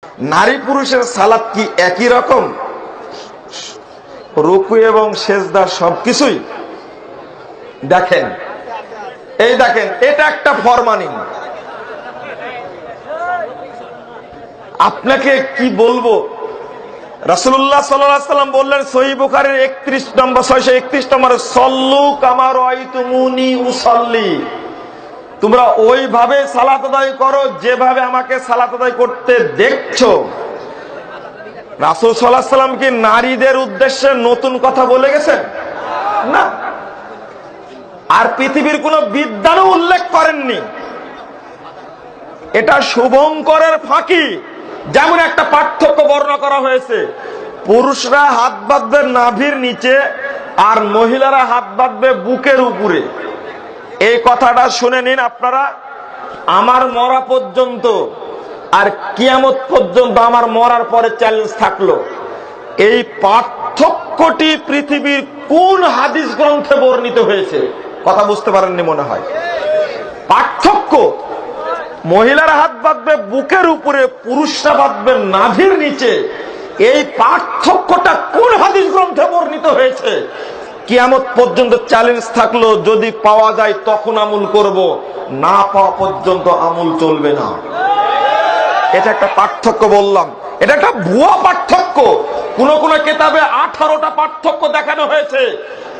নারী পুরুষের সালাত কি একই রকম? রুকু এবং সেজদা সবকিছুই দেখেন, এই দেখেন, এটা একটা ফরমানিং। আপনাকে কি বলবো, রাসূলুল্লাহ সাল্লাল্লাহু আলাইহি ওয়াসাল্লাম বললেন সহিহ বুখারীর 631 নম্বরে, সল্লু কামা রাআইতুমুনি উসাল্লি, তোমরা ওইভাবে সালাত আদায় করো যেভাবে আমাকে সালাত আদায় করতে দেখছো। রাসূল সাল্লাল্লাহু আলাইহি ওয়াসাল্লাম কি নারীদের উদ্দেশ্যে নতুন কথা বলে গেছেন? না। আর পৃথিবীর কোন বিদ্যানও উল্লেখ করেননি। এটা শুভঙ্করের ফাঁকি। যেমন একটা পার্থক্য বর্ণনা করা হয়েছে, পুরুষরা হাত বাঁধবে নাভির নিচে আর মহিলারা হাত বাঁধবে বুকের উপরে। এই কথাটা শুনে নিন আপনারা, আমার মরা পর্যন্ত আর কিয়ামত পর্যন্ত, আমার মরার পরে চ্যালেঞ্জ থাকলো, এই পার্থক্যটি পৃথিবীর কোন হাদিস গ্রন্থে বর্ণিত হয়েছে? কথা বুঝতে পারেননি মনে হয়। পার্থক্য, মহিলারা হাত বাঁধবে বুকের উপরে, পুরুষরা বাঁধবে নাভির নিচে, এই পার্থক্যটা কোন হাদিস গ্রন্থে বর্ণিত হয়েছে? কিয়ামত পর্যন্ত চ্যালেঞ্জ থাকলো, যদি পাওয়া যায় তখন আমল করব, না পাওয়া পর্যন্ত আমল চলবে না। এটা একটা পার্থক্য বললাম, এটা একটা ভুয়া পার্থক্য। কোন কোন কিতাবে 18টা পার্থক্য দেখানো হয়েছে,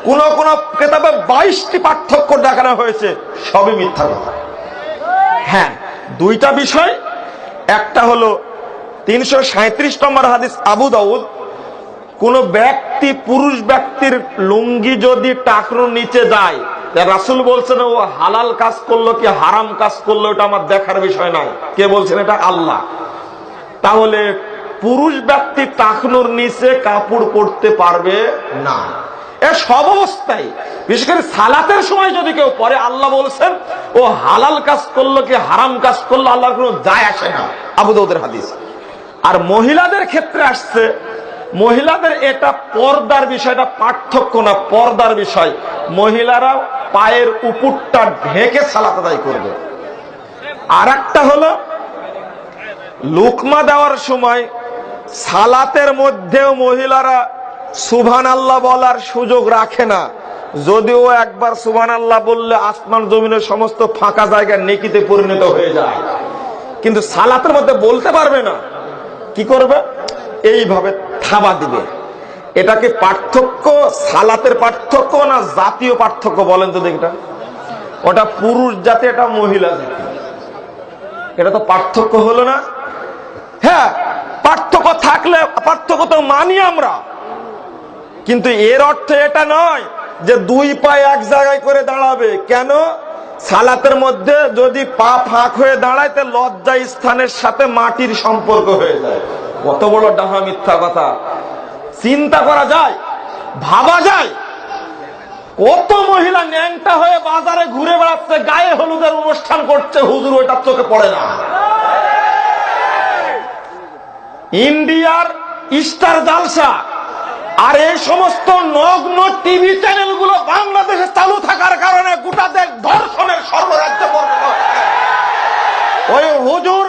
কোন কোন কিতাবে 22টি পার্থক্য দেখানো হয়েছে, সবই মিথ্যা কথা। হ্যাঁ, দুইটা বিষয়, একটা হলো 337 নম্বর হাদিস আবু দাউদ, কোন ব্যক্তি, পুরুষ ব্যক্তির লুঙ্গি যদি টাকনুর নিচে যায়, রাসূল বলছেন ও হালাল কাজ করলো কি হারাম কাজ করলো এটা আমার দেখার বিষয় নয়। কে বলছেন? এটা আল্লাহ। তাহলে পুরুষ ব্যক্তি টাকনুর নিচে কাপড় পরতে পারবে না, এ সব অবস্থায়, বিশেষ করে সালাতের সময় যদি কেউ পরে, আল্লাহ বলছেন ও হালাল কাজ করলো কি হারাম কাজ করলো আল্লাহর কোনো যায় আসে না, আবু দাউদের হাদিস। আর মহিলাদের ক্ষেত্রে আসছে, মহিলাদের এটা পর্দার বিষয়টা পার্থক্য না, পর্দার বিষয়। মহিলারা পায়ের উপরটা ঢেকে সালাত আদায় করবে। আর একটা হলো লুকমা দেওয়ার সময় সালাতের মধ্যেও মহিলারা সুবহানাল্লাহ বলার সুযোগ রাখে না, যদিও একবার সুবহানাল্লাহ বললে আসমান জমিনের সমস্ত ফাঁকা জায়গা নেকিতে পরিণত হয়ে যায়, কিন্তু সালাতের মধ্যে বলতে পারবে না। কি করবে? এইভাবে থাবা দিবে। এটাকে পার্থক্য, সালাতের পার্থক্য না জাতীয় পার্থক্য বলেন তো দেখটা? ওটা পুরুষ জাতি, এটা মহিলা জাতি, এটা তো পার্থক্য হলো না? হ্যাঁ, পার্থক্য থাকলে পার্থক্য তো মানি আমরা, কিন্তু এর অর্থ এটা নয় যে দুই পায়ে এক জায়গায় করে দাঁড়াবে। কেন? সালাতের মধ্যে যদি পা ফাঁক হয়ে দাঁড়ায়, তে লজ্জা স্থানের সাথে মাটির সম্পর্ক হয়ে যায়। কত বড় ডাহা মিথ্যা কথা! চিন্তা করা যায়, ভাবা যায়, কত মহিলা ন্যাংটা হয়ে বাজারে ঘুরে বেড়াচ্ছে, গায়ে হলুদের অনুষ্ঠান করছে, হুজুর ওইটার চোখে পড়ে না। ইন্ডিয়ার স্টার জালসা আর এই সমস্ত নগ্ন টিভি চ্যানেলগুলো বাংলাদেশে চালু থাকার কারণে গোটা দেশ ধর্ষণের সর্বরাজ্যে পরিণত হয়েছে। ওই হুজুর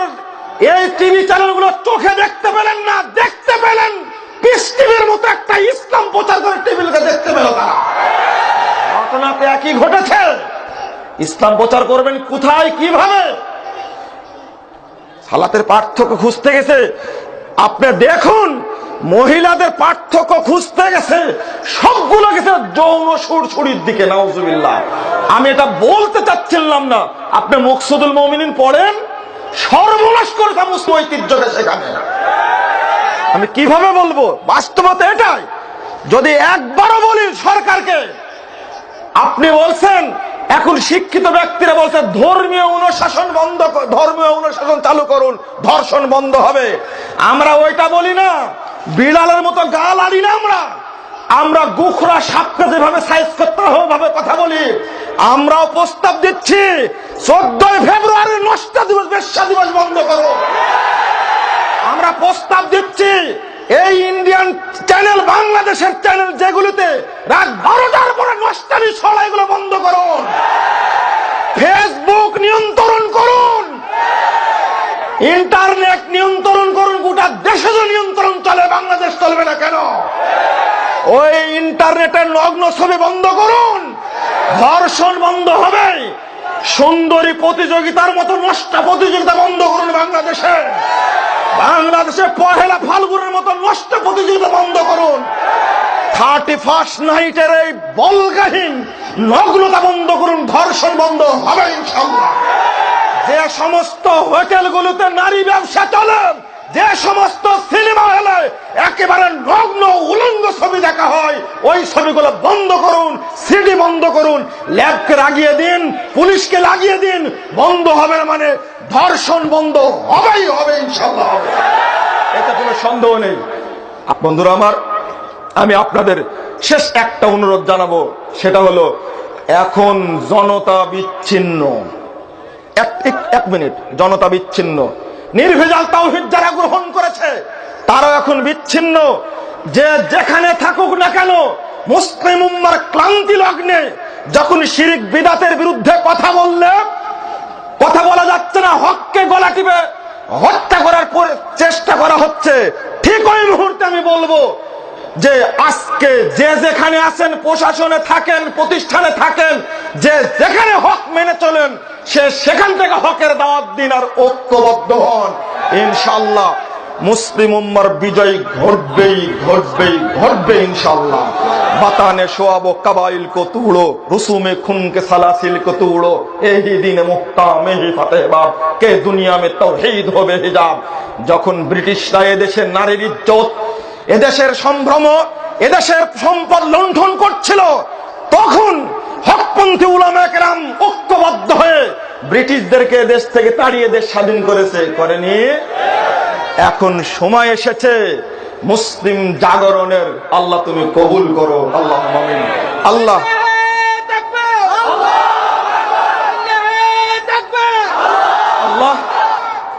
এই টিভি চ্যানেলগুলো চোখে দেখতে পেলেন না, দেখতে পেলেন পিস টিভির মতো একটা ইসলাম প্রচার করে টিভিকে দেখতে পেল তারা। ঘটনাতে একই ঘটেছে। ইসলাম প্রচার করবেন কোথায়, কিভাবে? সালাতের পার্থক্য খুঁজতে গেছে। আপনি দেখুন, মহিলাদের পার্থক্য খুঁজতে গেছে, সবগুলো গেছে যৌন সুরসুরির দিকে। নাউজুবিল্লাহ। আমি এটা বলতে চাচ্ছিলাম না। আপনি মুকসুদুল মুমিনিন পড়েন, সর্বনাশ করেছে মুসলিম ঐতিহ্যকে সেখানে। আমি কিভাবে বলবো? বাস্তবতা এটাই। যদি একবারও বলি সরকারকে, আপনি বলছেন এখন শিক্ষিত ব্যক্তিরা বলছে ধর্মীয় অনুশাসন বন্ধ, ধর্মীয় অনুশাসন চালু করুন, ধর্ষণ বন্ধ হবে। আমরা ওইটা বলি না, বিড়ালের মতো গাল আনি না। আমরা গুখরা সাপকে যেভাবে সাইজ করতে হবে ওভাবে কথা বলি। আমরাও প্রস্তাব দিচ্ছি 14 ফেব্রুয়ারি নষ্ট দিবস, বেশ্যা দিবস বন্ধ করো। আমরা প্রস্তাব দিচ্ছি এই ইন্ডিয়ান চ্যানেল, বাংলাদেশের চ্যানেল যেগুলিতে রাত 12টার পরে নষ্টামি ছড়া, এগুলো বন্ধ করুন। ফেসবুক নিয়ন্ত্রণ করুন, ইন্টারনেট নিয়ন্ত্রণ করুন। ওই ইন্টারনেটের নগ্ন ছবি বন্ধ করুন, ধর্ষণ বন্ধ হবে। সুন্দরী প্রতিযোগিতার মতো নষ্ট প্রতিযোগিতা বন্ধ করুন বাংলাদেশে। বাংলাদেশে পহেলা ফাল্গুনের মতো নষ্ট প্রতিযোগিতা বন্ধ করুন। 31st নাইটের এই বলগাহীন নগ্নতা বন্ধ করুন, ধর্ষণ বন্ধ হবে ইনশাআল্লাহ। যে সমস্ত হোটেলগুলোতে নারী ব্যবসা চলে, যে সমস্ত সিনেমা হলে একেবারে নগ্ন উলঙ্গ ছবি দেখা হয়, ওই ছবিগুলো বন্ধ করুন, সিডি বন্ধ করুন, ল্যাবকে লাগিয়ে দিন, পুলিশকে লাগিয়ে দিন। বন্ধ হবে না মানে ধর্ষণ বন্ধ হবেই হবে ইনশাআল্লাহ, এতে কোনো সন্দেহ নেই। বন্ধুরা আমার, আমি আপনাদের শেষ একটা অনুরোধ জানাবো, সেটা হলো এখন জনতা বিচ্ছিন্ন। এক মিনিট, জনতা বিচ্ছিন্ন। নির্ভেজাল তাওহীদ যারা গ্রহণ করেছে তারাও এখন বিচ্ছিন্ন। যে যেখানে থাকুক না কেন, মুসলিম উম্মার ক্লান্তি লগ্নে যখন শিরিক বিদাতের বিরুদ্ধে কথা বলা যাচ্ছে না, হককে গলা টিপে হত্যা করার চেষ্টা করা হচ্ছে, ঠিক ওই মুহূর্তে আমি বলবো যে আজকে যে যেখানে আছেন, প্রশাসনে থাকেন, প্রতিষ্ঠানে থাকেন, যে যেখানে হক মেনে চলেন, সে সেখান থেকে হকের দাওয়াত দিন আর ঐক্যবদ্ধ হন। ইনশাআল্লাহ মুসলিম উম্মার বিজয় ঘটবেই ঘটবেই ঘটবে ইনশাআল্লাহ। বাতানে শোয়াবো কাবাইল কো তুড়ো, রুসুমে খুন কে সালাসিল কো তুড়ো, এহি দিনে মুক্তা মেহি ফাতেহবাব, কে দুনিয়া মে তাওহীদ হবে হিজাব। যখন ব্রিটিশরা এদেশের নারীর ইজ্জত, এদেশের সম্ভ্রম, এদেশের সম্পদ লুণ্ঠন করছিল, তখন হকপন্থী উলামায়ে কেরাম ঐক্যবদ্ধ হয়ে ব্রিটিশদেরকে দেশ থেকে তাড়িয়ে দেশ স্বাধীন করেছে, করেনি? এখন সময় এসেছে মুসলিম জাগরণের। আল্লাহ তুমি কবুল করো, আল্লাহুম্মা আমিন। আল্লাহ আল্লাহ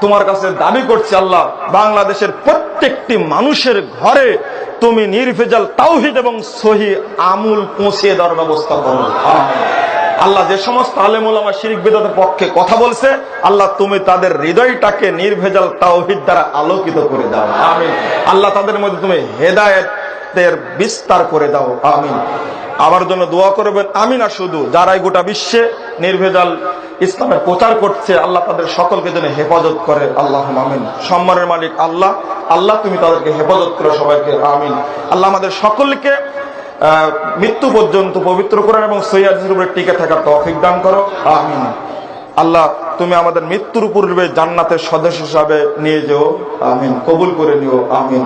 তোমার কাছে দাবি করছি, আল্লাহ বাংলাদেশের প্রত্যেকটি মানুষের ঘরে তুমি নির্ভেজাল তাওহীদ এবং সহি আমল পৌঁছে দেওয়ার ব্যবস্থা করো। আল্লাহ যে সমস্ত আলেম ওলামা শিরক বিদআতের পক্ষে কথা বলছে, আল্লাহ তুমি তাদের হৃদয়টাকে নির্ভেজাল তাওহীদ দ্বারা আলোকিত করে দাও, আমিন। আল্লাহ তাদের মধ্যে তুমি হেদায়েতের বিস্তার করে দাও, আমিন। আমার জন্য দোয়া করবেন, আমি না শুধু, যারাই গোটা বিশ্বে নির্ভেজাল ইসলামের প্রচার করছে, আল্লাহ তাদের সকলকে যেন হেফাজত করে, আল্লাহুম্মা আমিন। সম্মানের মালিক আল্লাহ, আল্লাহ তুমি তাদেরকে হেফাজত করো সবাইকে, আমিন। আল্লাহ আমাদের সকলকে মৃত্যু পর্যন্ত পবিত্র করেন এবং সহিহ হাদিসের উপরে টিকে থাকার তৌফিক দান করো, আমিন। আল্লাহ তুমি আমাদের মৃত্যুর পূর্বে জান্নাতের সদস্য হিসাবে নিয়ে যেও, আমিন। কবুল করে নিও, আমিন।